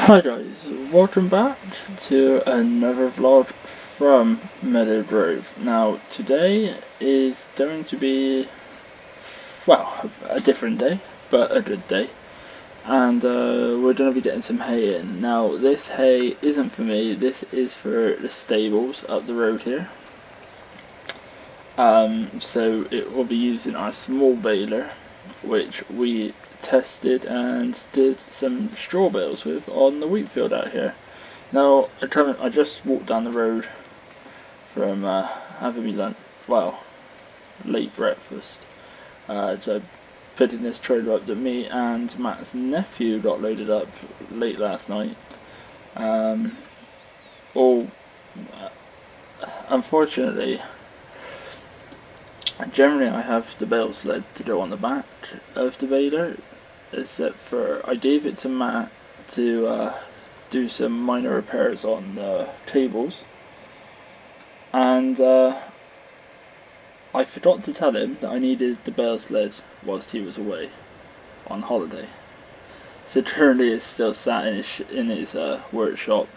Hi guys, welcome back to another vlog from MeadowGrove. Now today is going to be, well, a different day, but a good day. And we're going to be getting some hay in. Now this hay isn't for me, this is for the stables up the road here. So it will be using our small baler, which we tested and did some straw bales with on the wheat field out here. Now I just walked down the road from having me lunch, late breakfast, so putting this trailer up that me and Matt's nephew got loaded up late last night. Unfortunately, generally I have the bale sled to go on the back of the baler, except for I gave it to Matt to do some minor repairs on the cables, and I forgot to tell him that I needed the bale sled whilst he was away on holiday. So currently it's still sat in his workshop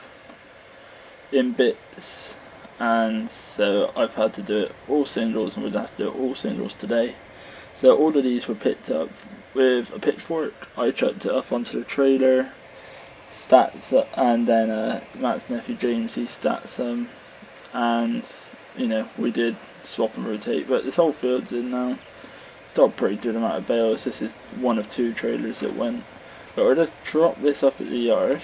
in bits. And so I've had to do it all singles, and we'd have to do it all singles today. So all of these were picked up with a pitchfork. I chucked it up onto the trailer, and then Matt's nephew James, he stats some, and we did swap and rotate. But this whole field's in now. Got a pretty good amount of bales. This is one of two trailers that went. But we'll just drop this up at the yard.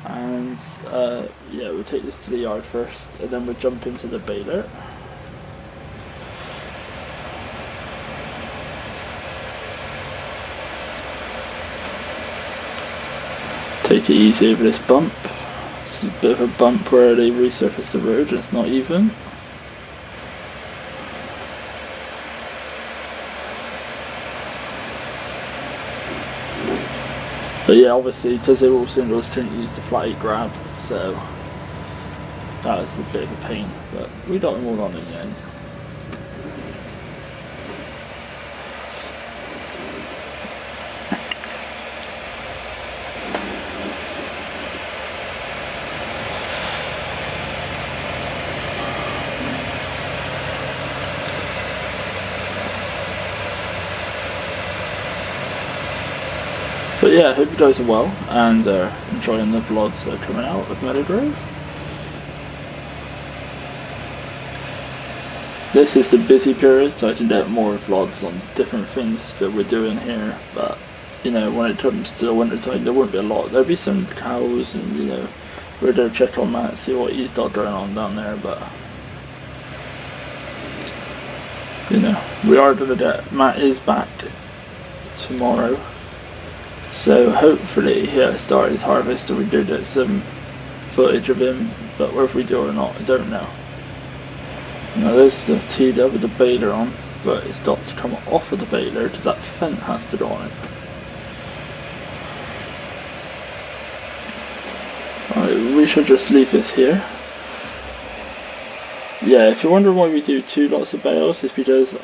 And we'll take this to the yard first, and then we'll jump into the baler. Take it easy over this bump. It's a bit of a bump where they resurfaced the road and it's not even. But yeah, obviously, because they're all singles, couldn't use the flatty grab, so that was a bit of a pain, but we got them all on in the end. But yeah, I hope you guys are well and enjoying the vlogs that are coming out of MeadowGrove. This is the busy period, so I can get more vlogs on different things that we're doing here. But when it comes to the winter time, there won't be a lot. There'll be some cows, and we're going to check on Matt, see what he's got going on down there. But we are going to get Matt is back tomorrow. So hopefully he'll start his harvest, and we do get some footage of him, but whether we do or not, I don't know. Now there's the T-dub with the baler on, but it's got to come off of the baler because that fent has to go on it. Alright, we should just leave this here. Yeah, if you're wondering why we do two lots of bales, it's because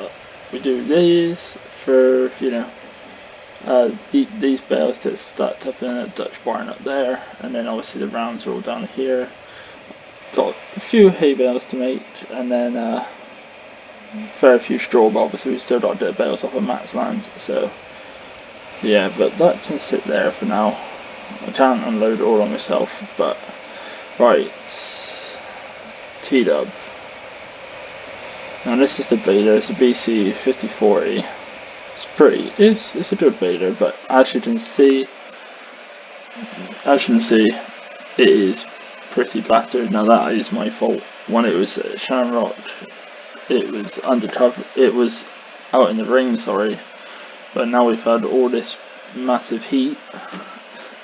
we do these for, these bales that stacked up in a Dutch barn up there, and then obviously the rounds are all down here. Got a few hay bales to make, and then a fair few straw, but obviously we still got to get bales off of Matt's land, so yeah, but that can sit there for now. I can't unload it all on myself, but right, T-dub. Now this is the baler, it's a BC 5040. It's a good baler, but as you can see, it is pretty battered. Now that is my fault. When it was at Shamrock, it was undercover. It was out in the rain, sorry. But now we've had all this massive heat.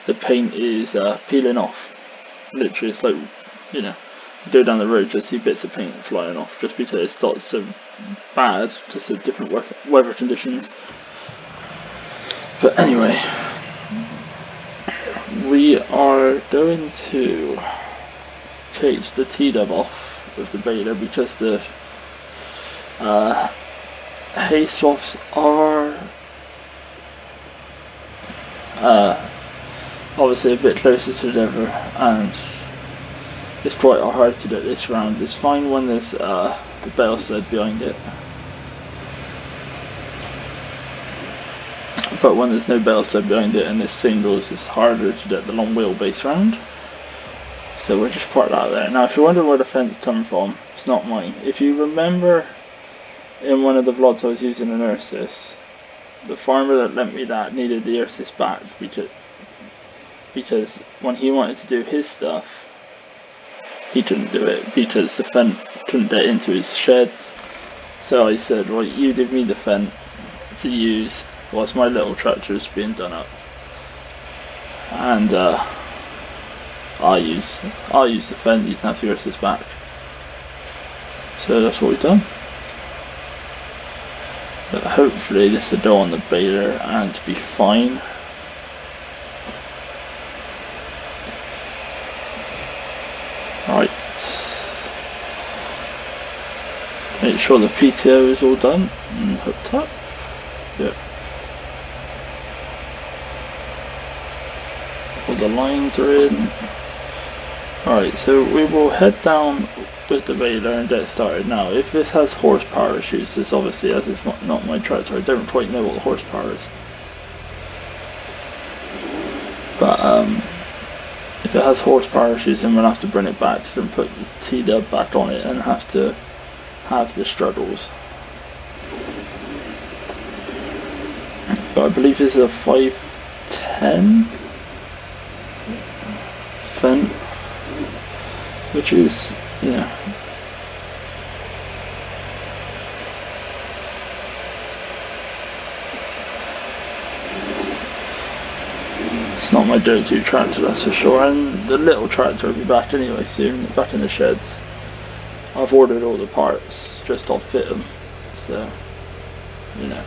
The paint is peeling off. Literally, it's like go down the road, just see bits of paint flying off, just because it's got so bad, just the different weather conditions. But anyway, we are going to take the T-dub off with the baler because the hay swaths are obviously a bit closer to the river, and it's quite hard to do this round. It's fine when there's the bale sled behind it, but when there's no bale sled behind it and it's singles, it's harder to get the long wheelbase round. So we'll just part that there. Now if you're wondering where the fence come from, it's not mine. If you remember in one of the vlogs I was using an Ursus, the farmer that lent me that needed the Ursus back because when he wanted to do his stuff, he couldn't do it because the fence couldn't get into his sheds. So I said, right, you give me the fence to use whilst my little tractor is being done up, and I'll use the fence. You can have the Ursus back. So that's what we've done. But hopefully this will go on the baler and be fine. Right. Make sure the PTO is all done and hooked up. Yep. All the lines are in. Alright, so we will head down with the baler and get started. Now, if this has horsepower issues, this obviously, as it's not my tractor, I don't quite know what the horsepower is. But if it has horsepower issues, then we'll have to bring it back and put the T-dub back on it and have to have the struggles. But I believe this is a 510 fence, which is, yeah. It's not my go-to tractor, that's for sure, and the little tractor will be back anyway soon, back in the sheds. I've ordered all the parts, just I'll fit them, so, you know.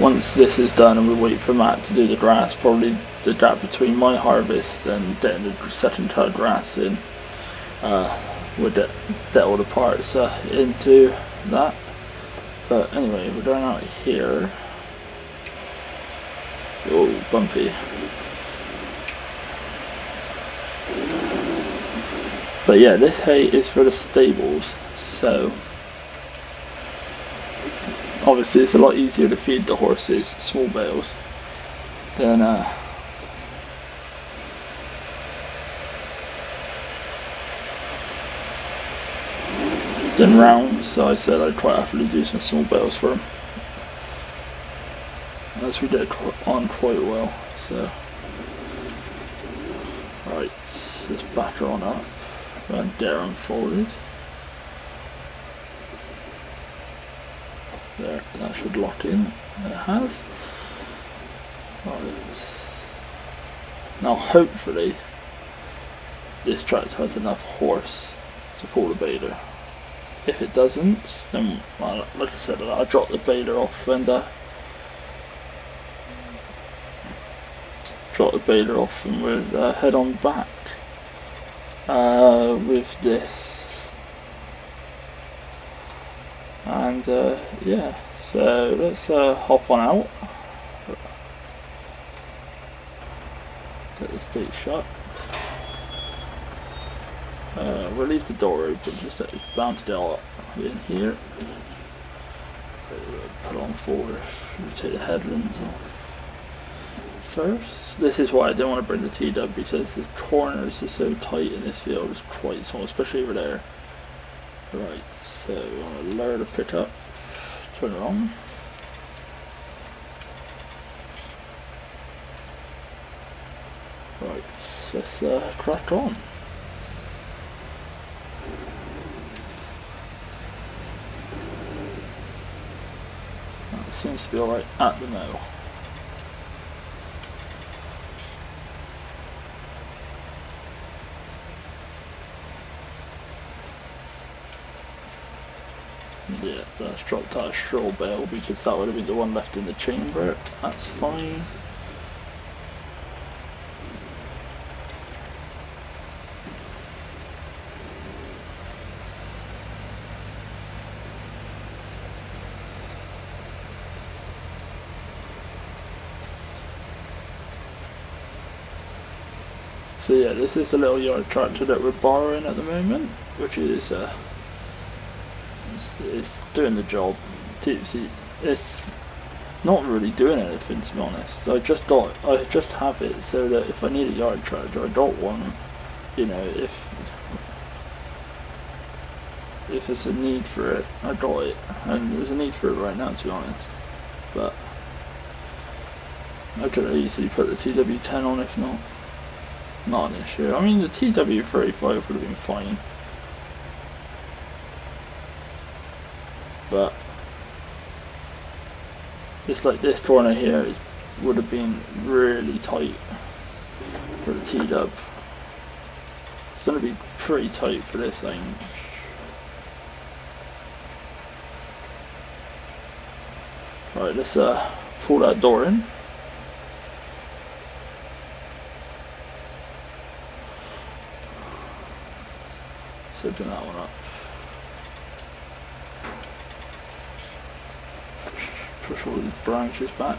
Once this is done and we wait for Matt to do the grass, probably the gap between my harvest and getting the second cut grass in, we'll get all the parts into that. But anyway, we're going out here. Oh, bumpy. But yeah, this hay is for the stables, so obviously it's a lot easier to feed the horses small bales than rounds, so I said I'd quite happily do some small bales for them, as we did on quite well. So right, let's back her on up and get her unfolded. There, that should lock in. It has. Right. Now hopefully this tractor has enough horse to pull the baler. If it doesn't, then, well, like I said, I'll drop the baler off and we'll head on back with this. And yeah, so let's hop on out. Get this gate shut. We'll leave the door open, just that it's bound to go up in here. Put on forward, we'll take the headlands off first. This is why I didn't want to bring the T-dub, because the corners are so tight in this field, it's quite small, especially over there. Right, so we want to lower the pickup, turn it on. Right, let's crack on. That seems to be alright at the moment. Yeah, that's dropped out a straw bale because that would have been the one left in the chamber. That's fine. So yeah, this is the little yard tractor that we're borrowing at the moment, which is it's doing the job. It's not really doing anything, to be honest. I just have it so that if I need a yard tractor, I don't want, you know, if there's a need for it, I got it, and there's a need for it right now, to be honest. But I could easily put the TW10 on if not an issue. I mean, the TW35 would have been fine, but it's like this corner here would have been really tight for the TW. It's going to be pretty tight for this range. Right, let's pull that door in. Let's open that one up. Push all these branches back.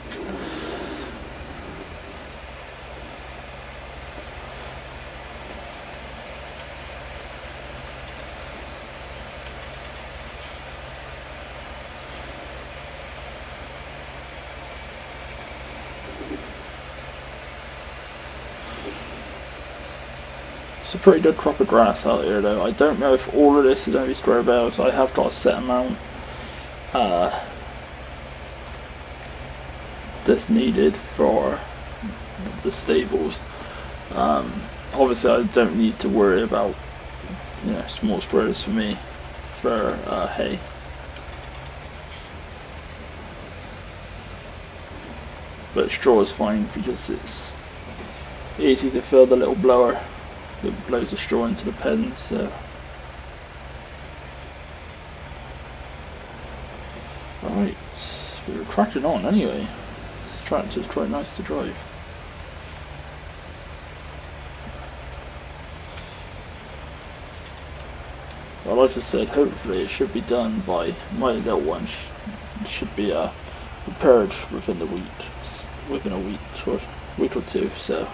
It's a pretty good crop of grass out here though. I don't know if all of this is going to be square bales. I have got a set amount that's needed for the stables. Obviously I don't need to worry about, you know, small squares for me for hay. But straw is fine because it's easy to fill the little blower that blows the straw into the pens. So. Right, we're cracking on anyway. This tractor's quite nice to drive. Well, like I said, hopefully it should be done by my little one. Should be prepared within a week or two. So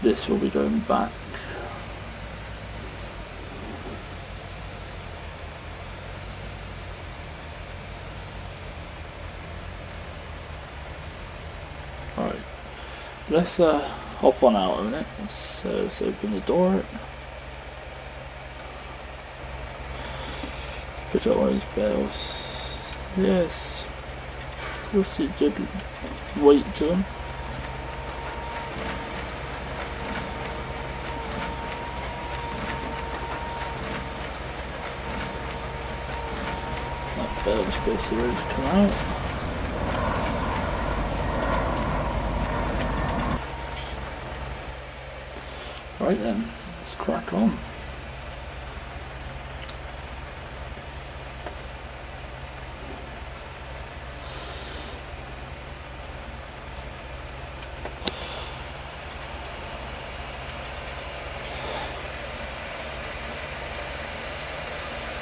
this will be going back. Alright, let's hop on out a minute. So let's open the door. Put out one of these bales. Yes, pretty good weight to them. That bale's basically ready to come out. Right then, let's crack on.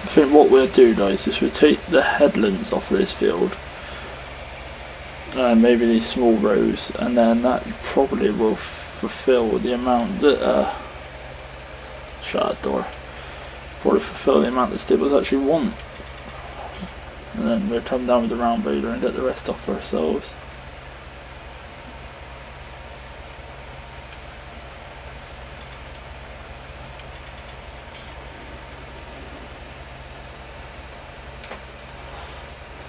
I think what we'll do, guys, is we'll take the headlands off of this field, maybe these small rows, and then that probably will fulfill the amount that shut that door. Probably fulfill the amount that stables actually want, and then we'll come down with the round baler and get the rest off ourselves.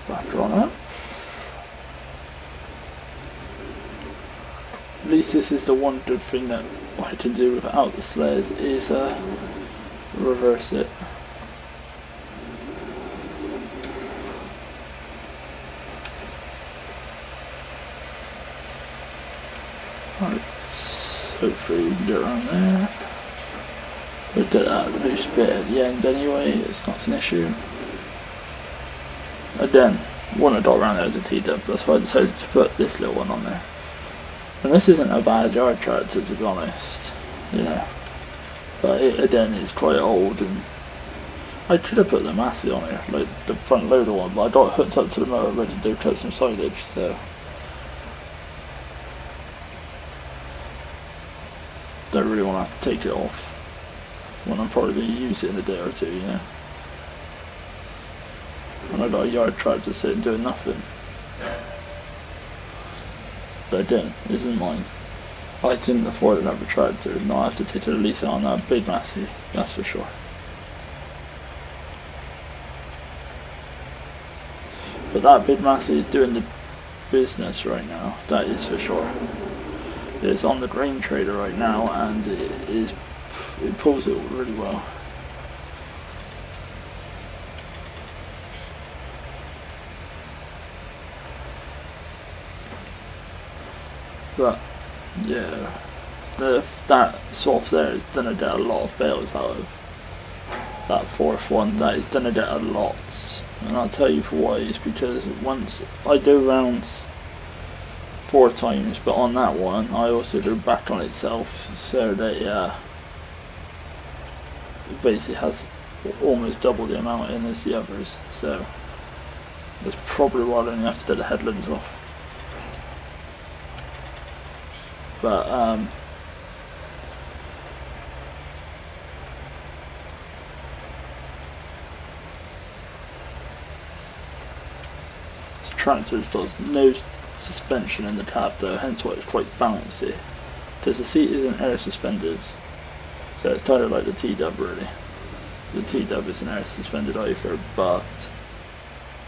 Back on up. At least this is the one good thing that I can do without the sled is reverse it. Right, hopefully we can get around there. We'll get that loose bit at the end anyway, it's not an issue. Again, want to dot around there with the TW, that's why I decided to put this little one on there. And this isn't a bad yard tractor, to be honest, you know, but it again is quite old, and I should have put the Massey on here, like the front loader one, but I got it hooked up to the motor ready to do cut some silage, so don't have to take it off when I'm probably going to use it in a day or two, you know. And I got a yard tractor sitting doing nothing. But I didn't. This isn't mine. I couldn't afford another tractor, and I have to take a lease on that big Massey, that's for sure. But that big Massey is doing the business right now, that is for sure. It's on the grain trader right now, and it pulls it really well. But yeah, that swath there is gonna get a lot of bales out of. That fourth one, that is gonna get a lot, and I'll tell you for why. It's because once I do rounds 4 times, but on that one I also do back on itself, so that it basically has almost double the amount in as the others. So that's probably why I only have to do the headlands off. But this tractor does no suspension in the cab though, hence why it's quite bouncy. Because the seat isn't air suspended, so it's kind of like the T-Dub really. The T-Dub isn't air suspended either, but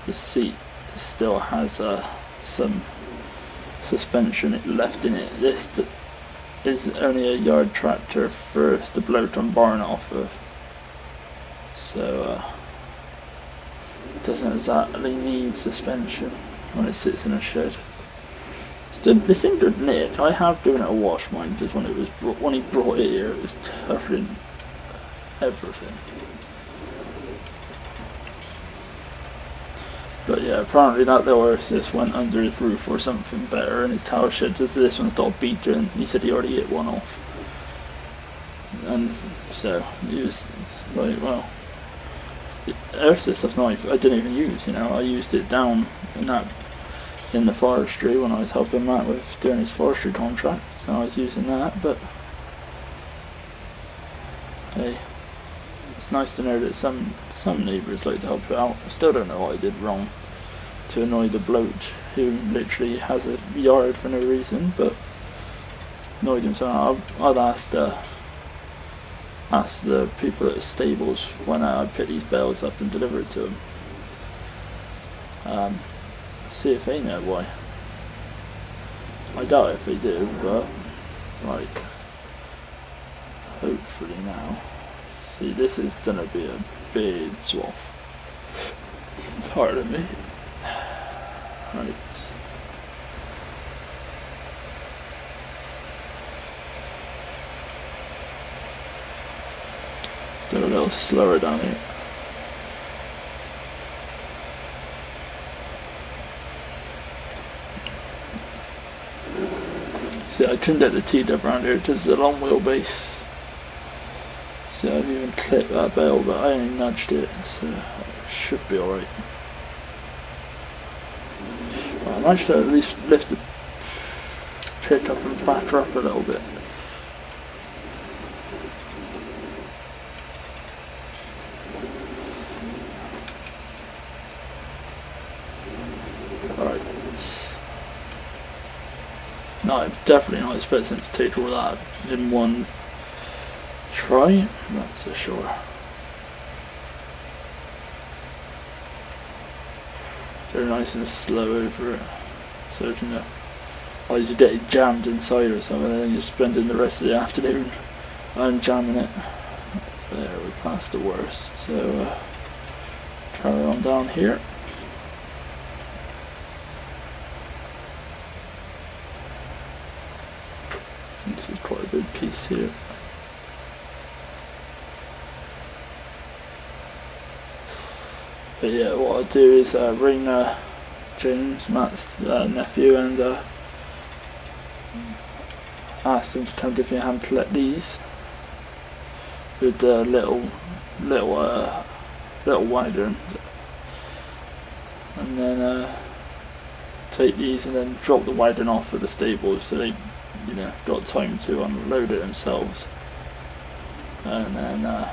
the seat still has some suspension left in it. This is only a yard tractor for the bloke I'm borrowing it off of, so it doesn't exactly need suspension when it sits in a shed. It's in good nick. I have given it a wash, mind, just when he brought it here, it was covering everything. But yeah, apparently that little assist went under his roof or something better, and his tower shed just this one stopped beating. He said he already hit one off, and so he was like, well, air assist stuff's not, I didn't even use, you know. I used it down in the forestry when I was helping Matt with doing his forestry contract, so I was using that. But hey, it's nice to know that some neighbours like to help it out. I still don't know what I did wrong to annoy the bloke who literally has a yard for no reason, but annoyed him. So I'd ask the people at the stables when I pick these bales up and deliver it to them. See if they know why. I doubt if they do, but like, hopefully now. See, this is gonna be a big swath. Pardon me. Right. Go a little slower down here. See, I couldn't get the T-Dub around here because it's a long wheelbase. See, I've even clipped that bale, but I only nudged it, so it should be alright. Well, I managed to at least lift the pick up and back her up a little bit. Alright. No, I'm definitely not expecting to take all that in one try, that's for sure. Very nice and slow over it, so you know, or you get it jammed inside or something, and then you're spending the rest of the afternoon unjamming it. There, we passed the worst, so carry on down here. This is quite a big piece here. But yeah, what I'll do is ring James, Matt's nephew, and ask him to come give me a hand to collect these with the little wider, and then take these and then drop the widening off at the stables so they, you know, got time to unload it themselves. and then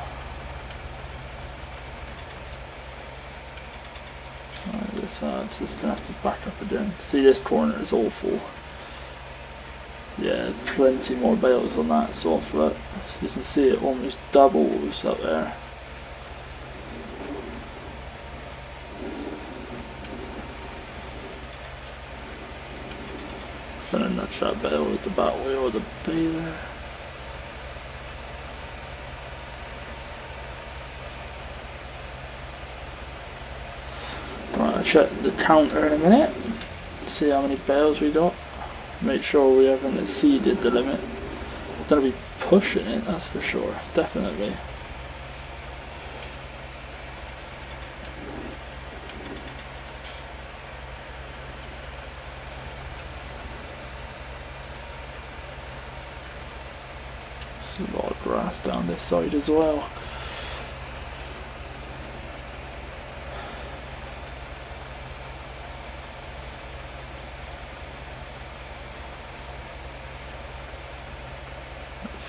just gonna have to back up again. See, this corner is awful. Yeah, plenty more bales on that soft foot. You can see it almost doubles up there. Just gonna nudge that bale with the back wheel of the baler. Right, I'll check the counter in a minute. See how many bales we got. Make sure we haven't exceeded the limit. Gonna be pushing it, that's for sure. Definitely. There's a lot of grass down this side as well.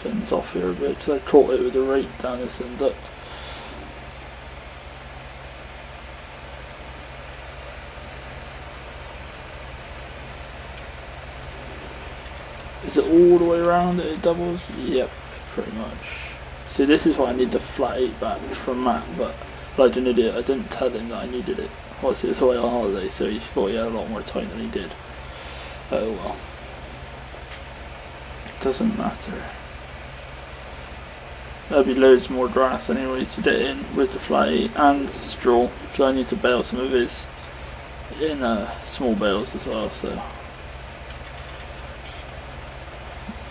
Fins off here a bit because I caught it with the rake down this end up. Is it all the way around that it doubles? Yep, pretty much. See, this is why I need the flat 8 back from Matt, but like an idiot, I didn't tell him that I needed it. What's it away on holiday, so he thought he had a lot more time than he did. Oh well. Doesn't matter. There'll be loads more grass anyway to get in with the flat 8 and straw, so I need to bale some of his in small bales as well, so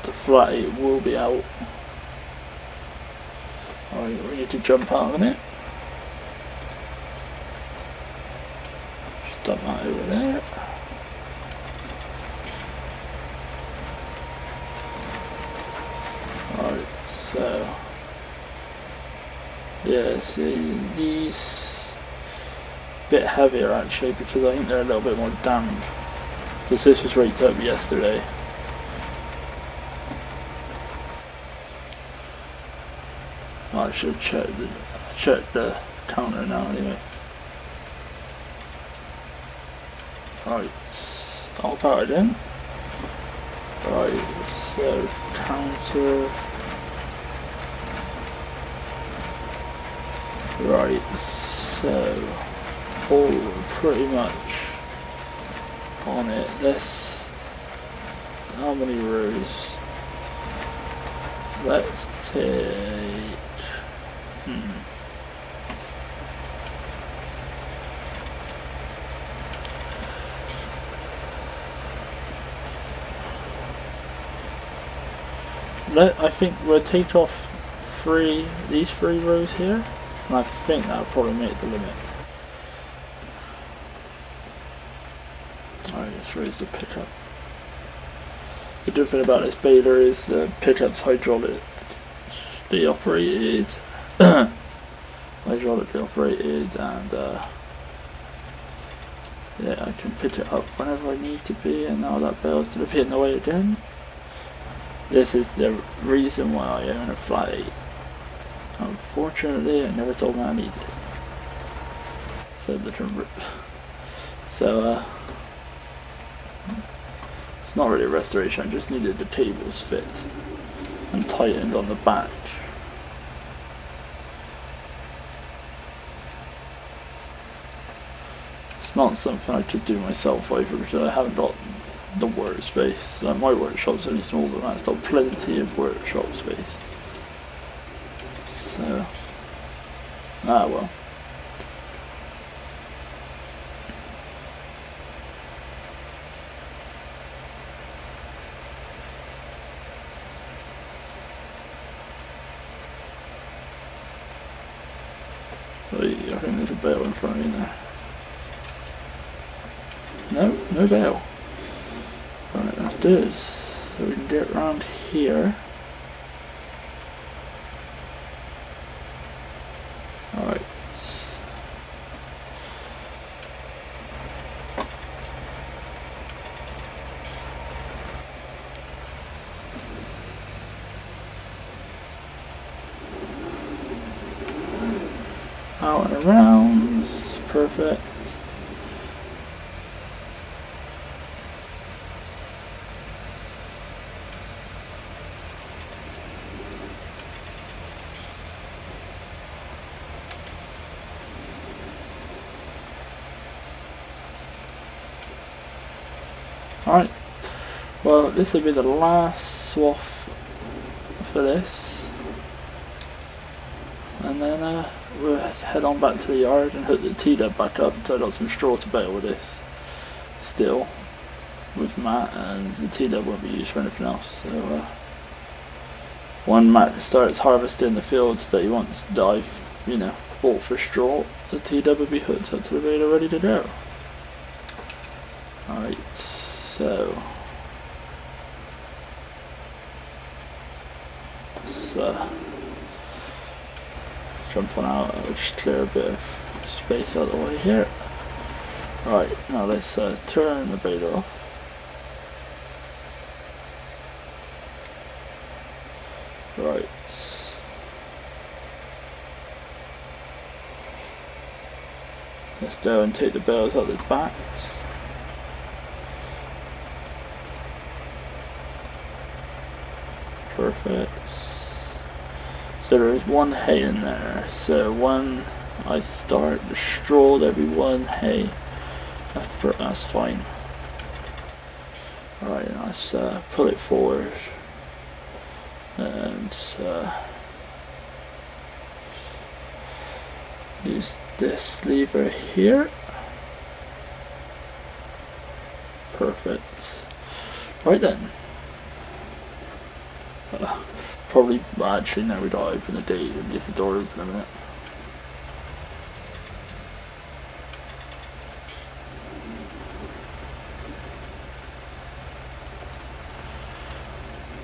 the flat 8 will be out. Alright, we need to jump out of a minute. Just dump that over there. Alright, so yeah, see these a bit heavier actually because I think they're a little bit more damp because this was raked up yesterday. I should have checked the counter now anyway. Right, all powered in. Right, so counter. Right, so all pretty much on it. Let's, how many rows? Let's take, I think we'll take off these 3 rows here, and I think that'll probably make the limit. Alright, let's raise the pickup. The good thing about this baler is the pickup's hydraulically operated, and yeah, I can pick it up whenever I need to be, and now that bale's going to be in the way again. This is the reason why I own a flat 8. Unfortunately, I never told me I needed it. So it's not really a restoration, I just needed the cables fixed and tightened on the back. It's not something I could do myself either because I haven't got the workspace. Like my workshop's only small, but that's got plenty of workshop space. So, well. I think there's a bale in front of me there. No bale. Right, let's do this. So we can get around here. Alright. going around. Perfect. Alright, well this will be the last swath for this, and then we'll head on back to the yard and hook the T-dub back up until I got some straw to bale with this still with Matt, and the T-dub won't be used for anything else. So when Matt starts harvesting the fields that he wants that I've, you know, bought for straw, the T-dub will be hooked up to the baler ready to go. Alright, so let's jump on out. I'll just clear a bit of space out of the way here. Right, now let's turn the baler off. Right. Let's go and take the bales out the backs. Perfect. So there is one hay in there. So when I start the straw, there'll be one hay. That's fine. Alright, let's pull it forward. And use this lever here. Perfect. Right then. Probably, well, actually no, we don't open the gate and leave the door open a minute.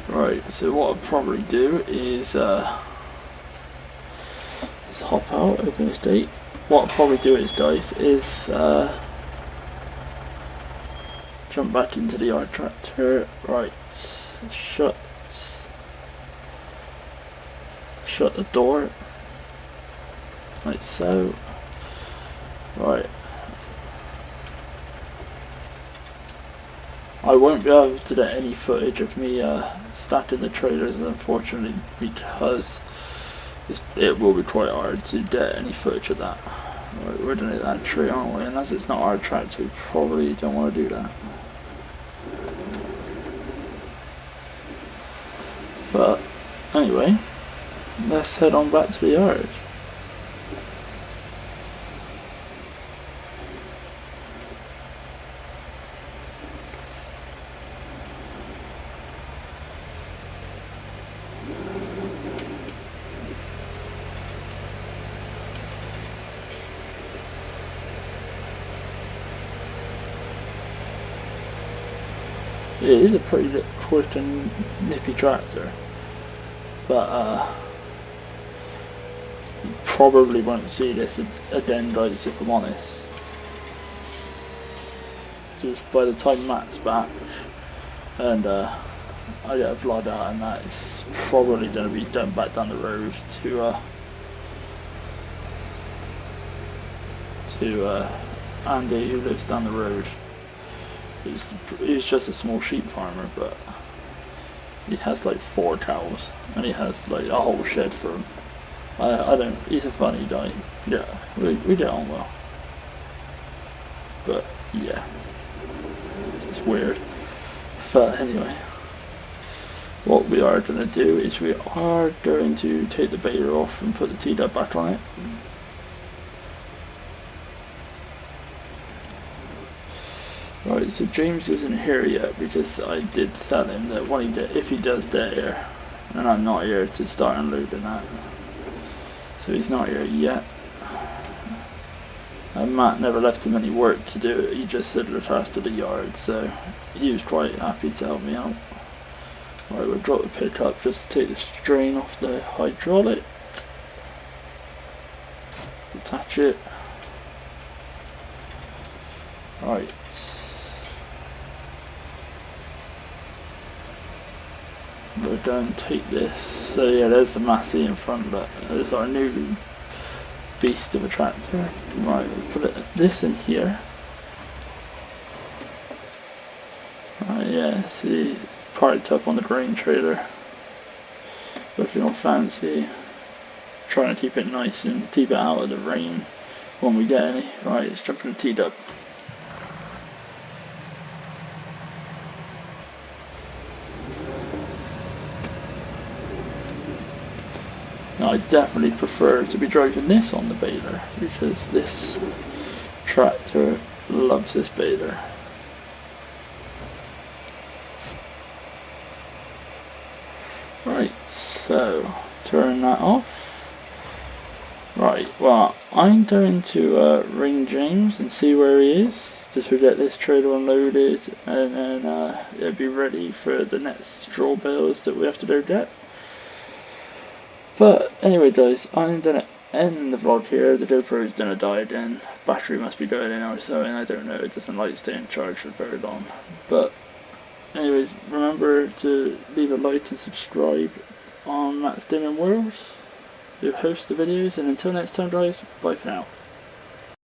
Right, so what I'll probably do is hop out, open this gate. What I'll probably do is, guys, is jump back into the yard tractor. Right, shut the door, like so. Right, I won't be able to get any footage of me stacking the trailers, unfortunately, because it will be quite hard to get any footage of that. Right, we're doing it that tree, aren't we? And as it's not our tractor, we probably don't want to do that. But anyway, let's head on back to the yard. It is a pretty quick and nippy tractor, but you probably won't see this again, guys, if I'm honest. Just by the time Matt's back and I get a vlog out, and that is probably going to be done back down the road to Andy, who lives down the road. He's just a small sheep farmer, but he has like 4 cows, and he has like a whole shed for him. He's a funny guy. Yeah, we get on well. But yeah, it's weird. But anyway, what we are going to do is we are going to take the baler off and put the T-dub back on it. Right, so James isn't here yet because I did tell him that if he does get here, and I'm not here to start unloading that. So he's not here yet. And Matt never left him any work to do it, he just said look after the yard, so he was quite happy to help me out. Right, we'll drop the pickup just to take the strain off the hydraulic. Attach it. Right. We're going to take this. So yeah, there's the Massey in front, but there's our new beast of a tractor. Right, we'll put this in here. Right, yeah, see, parked up on the grain trailer. Looking all fancy. Trying to keep it nice and keep it out of the rain when we get any. Right, let's jump in the T-dub. Now I definitely prefer to be driving this on the baler because this tractor loves this baler. Right, so turn that off. Right, well, I'm going to ring James and see where he is, just to get this trailer unloaded, and then it'll be ready for the next straw bales that we have to go get. But anyway guys, I'm going to end the vlog here. The GoPro is going to die again. Battery must be going in or so, and I don't know, it doesn't like staying charged for very long. But anyways, remember to leave a like and subscribe on Matt's Dimming World, who hosts the videos, and until next time guys, bye for now.